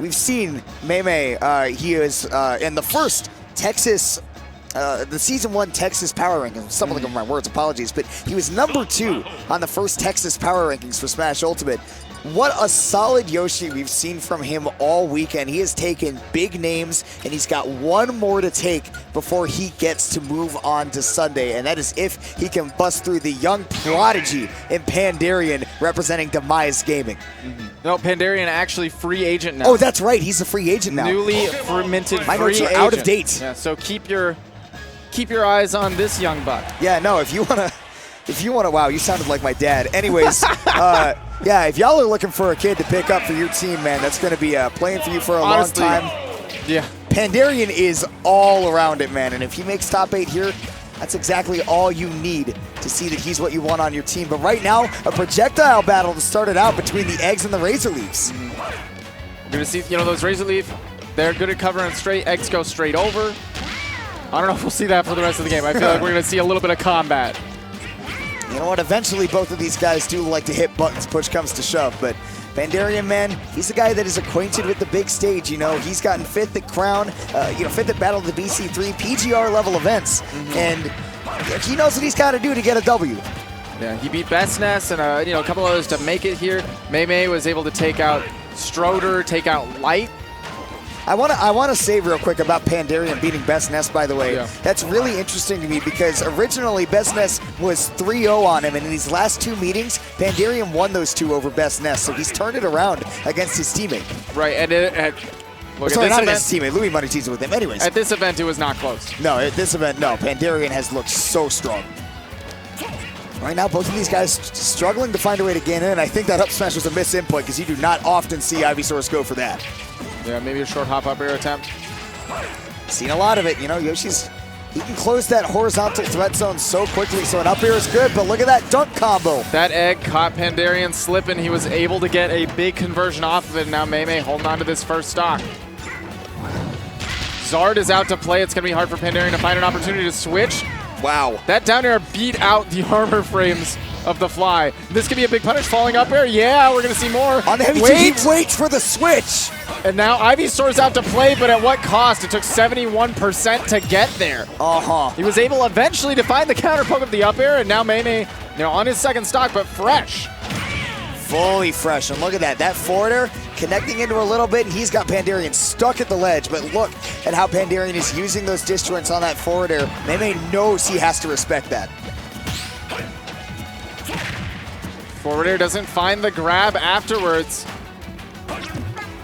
we've seen Mei. He is in the first Texas, the Season 1 Texas Power Rankings. Stumbling over my words, apologies. But he was number 2 on the first Texas Power Rankings for Smash Ultimate. What a solid Yoshi we've seen from him all weekend. He has taken big names, and he's got one more to take before he gets to move on to Sunday, and that is if he can bust through the young prodigy in Pandarian representing Demise Gaming. No, Pandarian actually free agent now. Oh, that's right. He's a free agent now. Newly minted My free notes are agent. out of date. Yeah, so keep your eyes on this young buck. Yeah, no, if you wanna, wow, you sounded like my dad. Anyways, yeah, if y'all are looking for a kid to pick up for your team, man, that's gonna be playing for you for a Honestly, long time. Yeah. Pandarian is all around it, man, and if he makes top 8 here, that's exactly all you need to see that he's what you want on your team. But right now, a projectile battle to start it out between the eggs and the razor leaves. We're gonna see, those razor leaf, they're good at covering straight. Eggs go straight over. I don't know if we'll see that for the rest of the game. I feel like we're gonna see a little bit of combat. You know what? Eventually, both of these guys do like to hit buttons, push comes to shove. But Pandarian, man, he's a guy that is acquainted with the big stage. He's gotten 5th at Crown, 5th at Battle of the BC3, PGR level events. And he knows what he's got to do to get a W. Yeah, he beat Bestness and a couple others to make it here. Mei was able to take out Stroder, take out Light. I want to say real quick about Pandarian beating Bestness, by the way. Yeah. That's really interesting to me because originally Bestness was 3-0 on him, and in these last 2 meetings, Pandarian won those 2 over Bestness, so he's turned it around against his teammate. Right, and Sorry, not against his teammate. Louis Money teamed with him. Anyways. At this event, it was not close. No, at this event, no. Pandarian has looked so strong. Right now, both of these guys struggling to find a way to gain in. I think that up smash was a misinput because you do not often see Ivysaurus go for that. Yeah, maybe a short hop up air attempt. Seen a lot of it. He can close that horizontal threat zone so quickly, so an up air is good, but look at that dunk combo. That egg caught Pandarian slipping. He was able to get a big conversion off of it. Now Mei holding on to this first stock. Zard is out to play. It's going to be hard for Pandarian to find an opportunity to switch. Wow. That down air beat out the armor frames of the fly. This could be a big punish. Falling up air. Yeah, we're going to see more. On the heavy two, he waits for the switch. And now Ivysaur's out to play, but at what cost? It took 71% to get there. He was able eventually to find the counter poke of the up air, and now Mei, on his second stock, but fresh. Fully fresh, and look at that. That forward air connecting into a little bit, and he's got Pandarian stuck at the ledge, but look at how Pandarian is using those disjoints on that forward air. Mei knows he has to respect that. Forward air doesn't find the grab afterwards.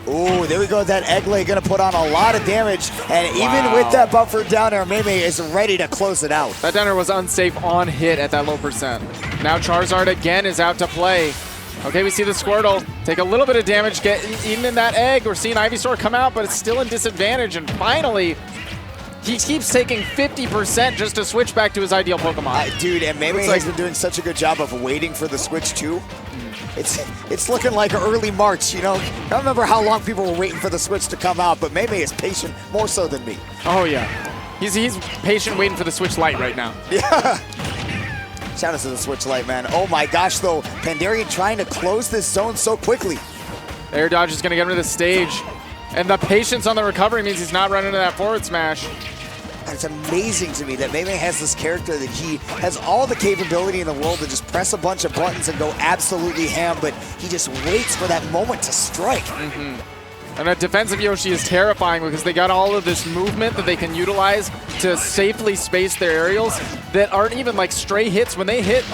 Ooh, there we go. That egg lay gonna put on a lot of damage, and even with that buffer down air, Mei is ready to close it out. That down air was unsafe on hit at that low percent. Now Charizard again is out to play. Okay, we see the Squirtle take a little bit of damage, get eaten in that egg. We're seeing Ivysaur come out, but it's still in disadvantage, and finally, he keeps taking 50% just to switch back to his ideal Pokemon. Dude, and Mei has been doing such a good job of waiting for the switch too. It's looking like early March, I don't remember how long people were waiting for the switch to come out, but Mei is patient more so than me. Oh yeah, he's patient waiting for the Switch Lite right now. Yeah. Shout out to the Switch Lite, man. Oh my gosh, though, Pandarian trying to close this zone so quickly. Air dodge is going to get him to the stage, and the patience on the recovery means he's not running into that forward smash. It's amazing to me that Mei has this character that he has all the capability in the world to just press a bunch of buttons and go absolutely ham, but he just waits for that moment to strike. And a defensive Yoshi is terrifying because they got all of this movement that they can utilize to safely space their aerials that aren't even like stray hits. When they hit,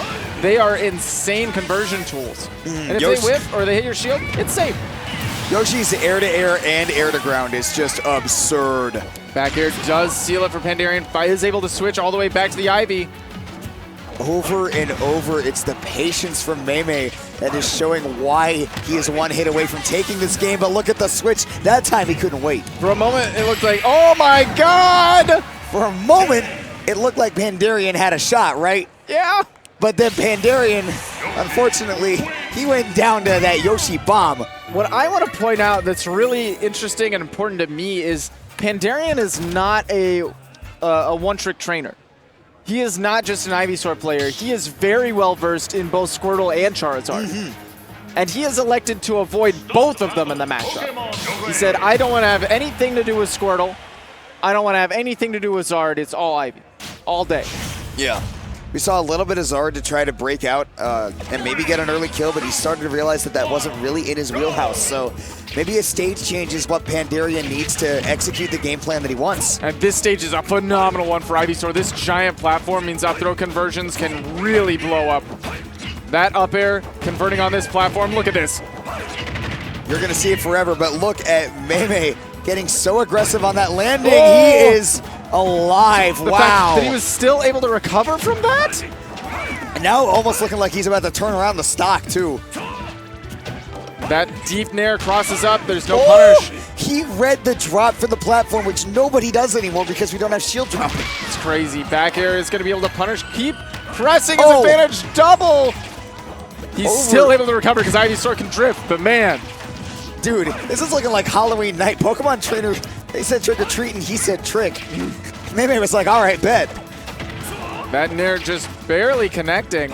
they are insane conversion tools. And if they whiff or they hit your shield, it's safe. Yoshi's air-to-air and air-to-ground is just absurd. Back air does seal it for Pandarian. Is able to switch all the way back to the Ivy. Over and over, it's the patience from Mei that is showing why he is one hit away from taking this game. But look at the switch. That time he couldn't wait. For a moment, it looked like, oh my God! For a moment, it looked like Pandarian had a shot, right? Yeah. But then Pandarian, unfortunately, he went down to that Yoshi bomb. What I want to point out that's really interesting and important to me is Pandarian is not a one-trick trainer. He is not just an Ivysaur player. He is very well versed in both Squirtle and Charizard. And he has elected to avoid both of them in the matchup. He said, I don't want to have anything to do with Squirtle. I don't want to have anything to do with Zard. It's all Ivy. All day. Yeah. We saw a little bit of Zard to try to break out and maybe get an early kill, but he started to realize that that wasn't really in his wheelhouse. So maybe a stage change is what Pandarian needs to execute the game plan that he wants. And this stage is a phenomenal one for Ivysaur. This giant platform means up throw conversions can really blow up. That up air converting on this platform, look at this. You're going to see it forever, but look at Mei getting so aggressive on that landing. Oh! He is alive. The wow. fact that he was still able to recover from that? And now almost looking like he's about to turn around the stock, too. That deep nair crosses up. There's no punish. He read the drop for the platform, which nobody does anymore because we don't have shield drop. It's crazy. Back air is going to be able to punish. Keep pressing his advantage. Double. He's still able to recover because Ivysaur can drift, but man. Dude, this is looking like Halloween night. Pokemon trainer, they said trick or treat and he said trick. Mei was like, all right, bet. That nair just barely connecting.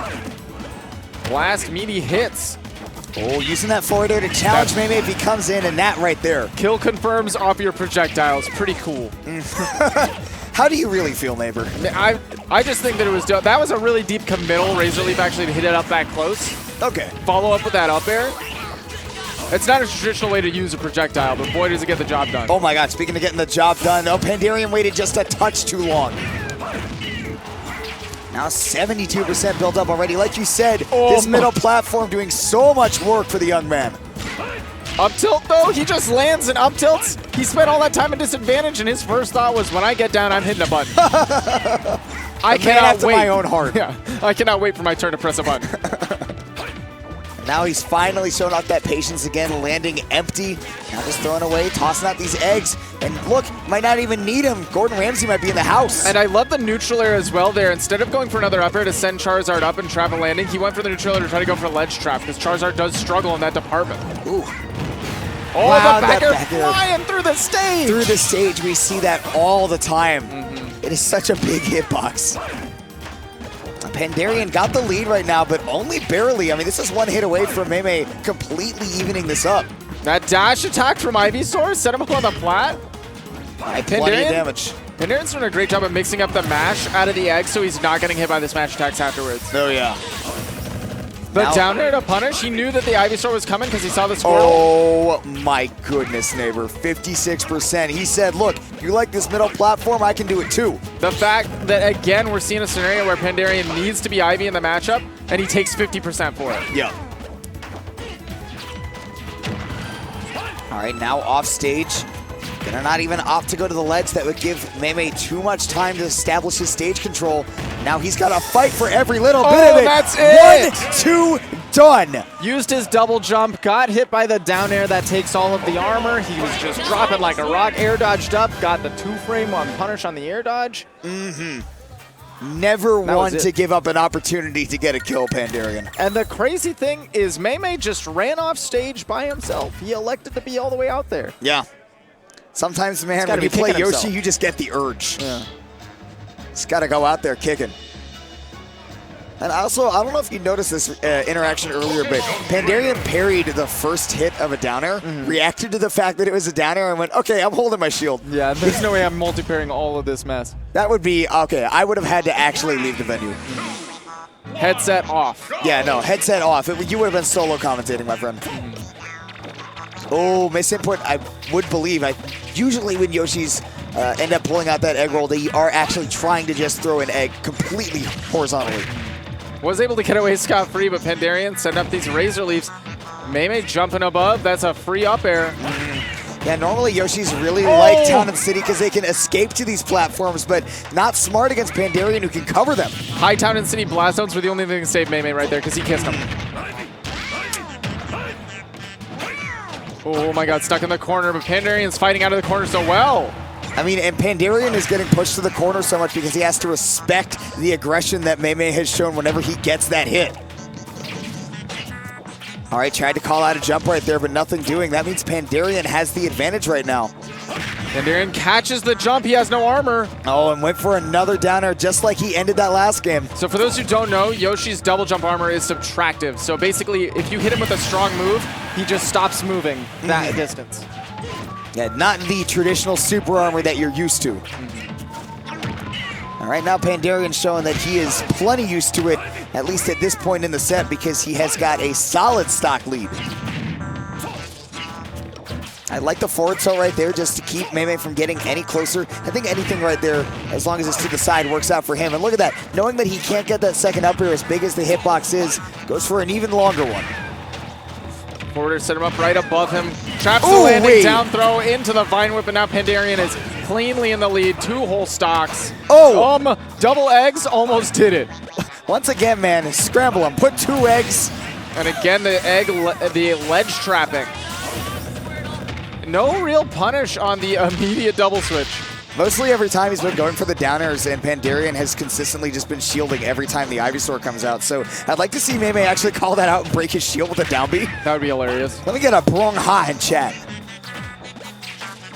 Last meaty hits. Oh, using that forward air to challenge Mei if he comes in, and that right there. Kill confirms off your projectiles. Pretty cool. How do you really feel, neighbor? I just think that it was dope. That was a really deep committal Razor Leaf actually to hit it up that close. Okay. Follow up with that up air. It's not a traditional way to use a projectile, but boy, does it get the job done. Oh my God, speaking of getting the job done, Pandarian waited just a touch too long. Now 72% built up already. Like you said, this middle platform doing so much work for the young man. Up tilt though, he just lands and up tilts. He spent all that time at disadvantage, and his first thought was, when I get down, I'm hitting a button. I cannot wait. My own heart. Yeah, I cannot wait for my turn to press a button. Now he's finally showing off that patience again, landing empty. Now just throwing away, tossing out these eggs. And look, might not even need him. Gordon Ramsay might be in the house. And I love the neutral air as well there. Instead of going for another up air to send Charizard up and trap a landing, he went for the neutral air to try to go for a ledge trap, because Charizard does struggle in that department. Ooh. Oh, wow, the back air flying through the stage! Through the stage, we see that all the time. It is such a big hitbox. Pandarian got the lead right now, but only barely. I mean, this is one hit away from Mei completely evening this up. That dash attack from Ivysaur set him up on the flat. Plenty of damage. Pandarian's doing a great job of mixing up the mash out of the egg so he's not getting hit by the smash attacks afterwards. Oh, yeah. But down there to punish, he knew that the Ivysaur was coming because he saw the Squirtle. Oh my goodness, neighbor. 56%. He said, look, you like this middle platform, I can do it too. The fact that, again, we're seeing a scenario where Pandarian needs to be Ivy in the matchup, and he takes 50% for it. Yeah. All right, now off stage. Gonna not even opt to go to the ledge. That would give Mei too much time to establish his stage control. Now he's got to fight for every little bit of it. That's it! 1, 2, done. Used his double jump, got hit by the down air that takes all of the armor. He was just dropping like a rock, air dodged up, got the 2-frame on punish on the air dodge. Never one to give up an opportunity to get a kill, Pandarian. And the crazy thing is Mei just ran off stage by himself. He elected to be all the way out there. Yeah. Sometimes, man, when you play Yoshi, you just get the urge. Yeah. Just got to go out there kicking. And also, I don't know if you noticed this interaction earlier, but Pandarian parried the first hit of a down air, reacted to the fact that it was a down air, and went, okay, I'm holding my shield. Yeah, there's no way I'm multi-parrying all of this mess. That would be, okay, I would have had to actually leave the venue. Headset off. Yeah, no, headset off. You would have been solo commentating, my friend. Oh, misinput, I would believe. Usually when Yoshis end up pulling out that egg roll, they are actually trying to just throw an egg completely horizontally. Was able to get away scot-free, but Pandarian setting up these Razor Leafs. Mei jumping above. That's a free up air. Yeah, normally Yoshis really like Town and City because they can escape to these platforms, but not smart against Pandarian, who can cover them. High Town and City blast zones were the only thing to save Mei right there because he kissed him. Oh my God, stuck in the corner, but Pandarian's fighting out of the corner so well. I mean, and Pandarian is getting pushed to the corner so much because he has to respect the aggression that Mei has shown whenever he gets that hit. All right, tried to call out a jump right there, but nothing doing. That means Pandarian has the advantage right now. Pandarian catches the jump. He has no armor. Oh, and went for another downer just like he ended that last game. So for those who don't know, Yoshi's double jump armor is subtractive. So basically, if you hit him with a strong move, he just stops moving that distance. Yeah, not the traditional super armor that you're used to. All right, now Pandarian showing that he is plenty used to it, at least at this point in the set, because he has got a solid stock lead. I like the forward tilt right there just to keep Mei from getting any closer. I think anything right there, as long as it's to the side, works out for him. And look at that. Knowing that he can't get that second up air as big as the hitbox is, goes for an even longer one. Forwarder set him up right above him. Traps the landing, down throw into the Vine Whip, and now Pandarian is cleanly in the lead. 2 whole stocks. Oh! Double eggs almost did it. Once again, man, scramble him. Put 2 eggs. And again, the ledge trapping. No real punish on the immediate double switch. Mostly every time he's been going for the downers, and Pandarian has consistently just been shielding every time the Ivysaur comes out. So I'd like to see Mei actually call that out and break his shield with a down B. That would be hilarious. Let me get a brong ha in chat.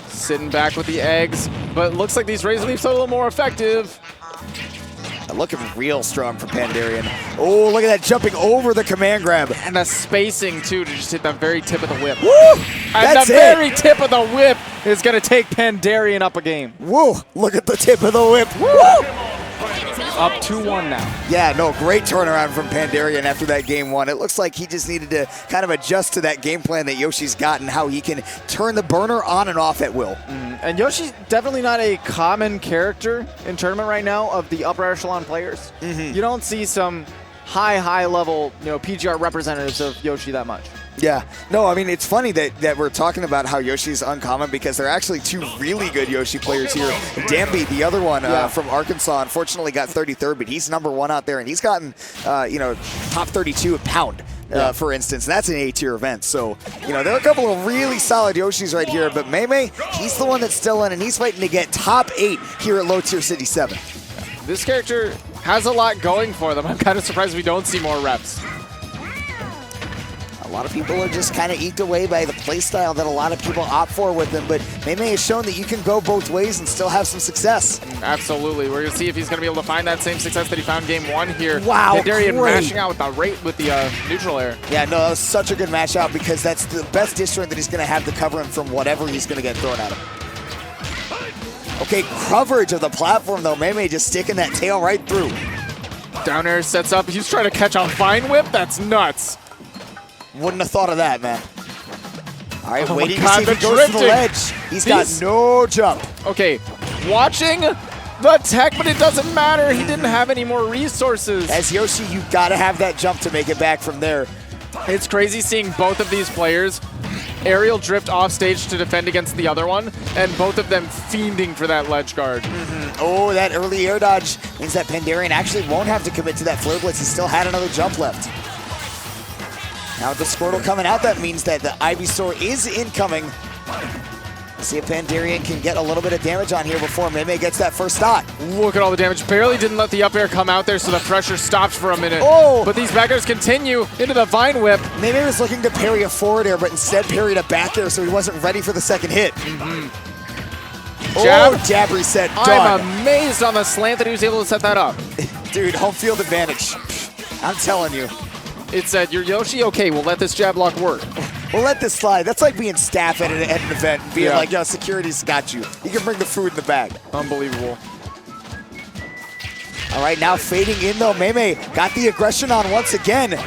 Sitting back with the eggs, but looks like these Razor Leafs are a little more effective. Looking real strong for Pandarian. Oh, look at that, jumping over the command grab. And the spacing, too, to just hit the very tip of the whip. Woo! And the very tip of the whip is going to take Pandarian up a game. Woo! Look at the tip of the whip. Woo! Up 2-1 now. Yeah, no, great turnaround from Pandarian after that game 1. It looks like he just needed to kind of adjust to that game plan that Yoshi's got and how he can turn the burner on and off at will. And Yoshi's definitely not a common character in tournament right now of the upper echelon players. You don't see some high level, PGR representatives of Yoshi that much. Yeah. No, I mean, it's funny that we're talking about how Yoshi's uncommon because there are actually 2 really good Yoshi players here. Danby, the other one from Arkansas, unfortunately got 33rd, but he's #1 out there, and he's gotten, top 32 a pound. For instance, that's an A-tier event. So, there are a couple of really solid Yoshis right here, but Mei, he's the one that's still in, and he's fighting to get top 8 here at Low Tier City 7. This character has a lot going for them. I'm kind of surprised we don't see more reps. A lot of people are just kind of eked away by the playstyle that a lot of people opt for with him, but Mei has shown that you can go both ways and still have some success. Absolutely. We're going to see if he's going to be able to find that same success that he found game 1 here. Wow, Pandarian mashing out with the neutral air. Yeah, no, that was such a good match out because that's the best distance that he's going to have to cover him from whatever he's going to get thrown at him. Okay, coverage of the platform though. Mei just sticking that tail right through. Down air sets up. He's trying to catch a Vine Whip. That's nuts. Wouldn't have thought of that, man. All right, waiting to see if he goes to the ledge. He's got no jump. Okay, watching the tech, but it doesn't matter. He didn't have any more resources. As Yoshi, you got to have that jump to make it back from there. It's crazy seeing both of these players aerial drift off stage to defend against the other one, and both of them fiending for that ledge guard. Oh, that early air dodge means that Pandarian actually won't have to commit to that flare blitz. He still had another jump left. Now with the Squirtle coming out, that means that the Ivysaur is incoming. See if Pandarian can get a little bit of damage on here before Mei gets that first stock. Look at all the damage. Barely didn't let the up air come out there, so the pressure stopped for a minute. Oh! But these back airs continue into the Vine Whip. Mei was looking to parry a forward air, but instead parried a back air, so he wasn't ready for the second hit. Jab. Oh, jab reset, done. I'm amazed on the slant that he was able to set that up. Dude, home field advantage. I'm telling you. It said, you're Yoshi? Okay, we'll let this jab lock work. We'll let this slide. That's like being staff at an event and being like, yo, security's got you. You can bring the food in the bag. Unbelievable. All right, now fading in though. Mei got the aggression on once again.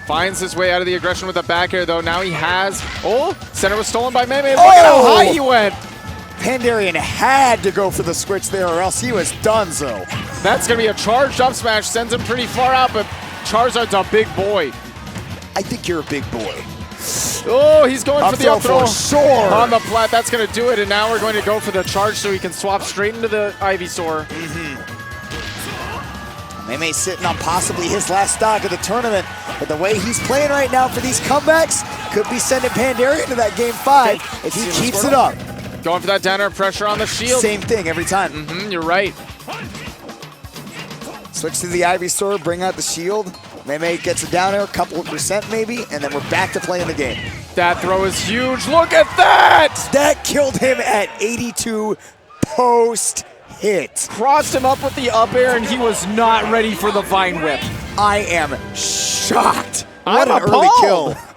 Finds his way out of the aggression with a back air though. Now he has, center was stolen by Mei. Look at how high he went. Pandarian had to go for the switch there or else he was donezo. That's gonna be a charged up smash. Sends him pretty far out, but Charizard's a big boy. I think you're a big boy. Oh, he's going for the up throw sure. on the plat. That's going to do it, and now we're going to go for the charge so he can swap straight into the Ivysaur. Mei sitting on possibly his last stock of the tournament, but the way he's playing right now for these comebacks could be sending Pandarian to that game 5 if he keeps it up. Going for that down air pressure on the shield. Same thing every time. You're right. Switch to the Ivysaur, bring out the shield. Mei gets it down there, a couple of percent maybe, and then we're back to playing the game. That throw is huge. Look at that! That killed him at 82 post hit. Crossed him up with the up air, and he was not ready for the vine whip. I am shocked. What I'm an early appalled. kill.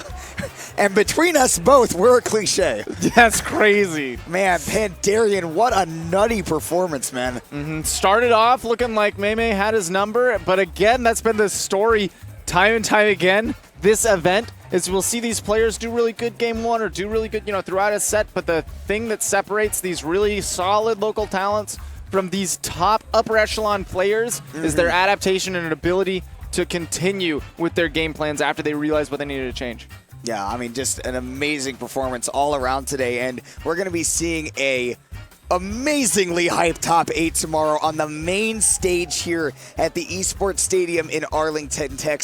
And between us both, we're a cliche. That's crazy. Man, Pandarian, what a nutty performance, man. Started off looking like Mei had his number, but again, that's been the story time and time again. This event is we'll see these players do really good game one or do really good, throughout a set, but the thing that separates these really solid local talents from these top upper echelon players is their adaptation and ability to continue with their game plans after they realize what they needed to change. Yeah, I mean, just an amazing performance all around today, and we're going to be seeing a amazingly hyped top 8 tomorrow on the main stage here at the Esports Stadium in Arlington, Texas.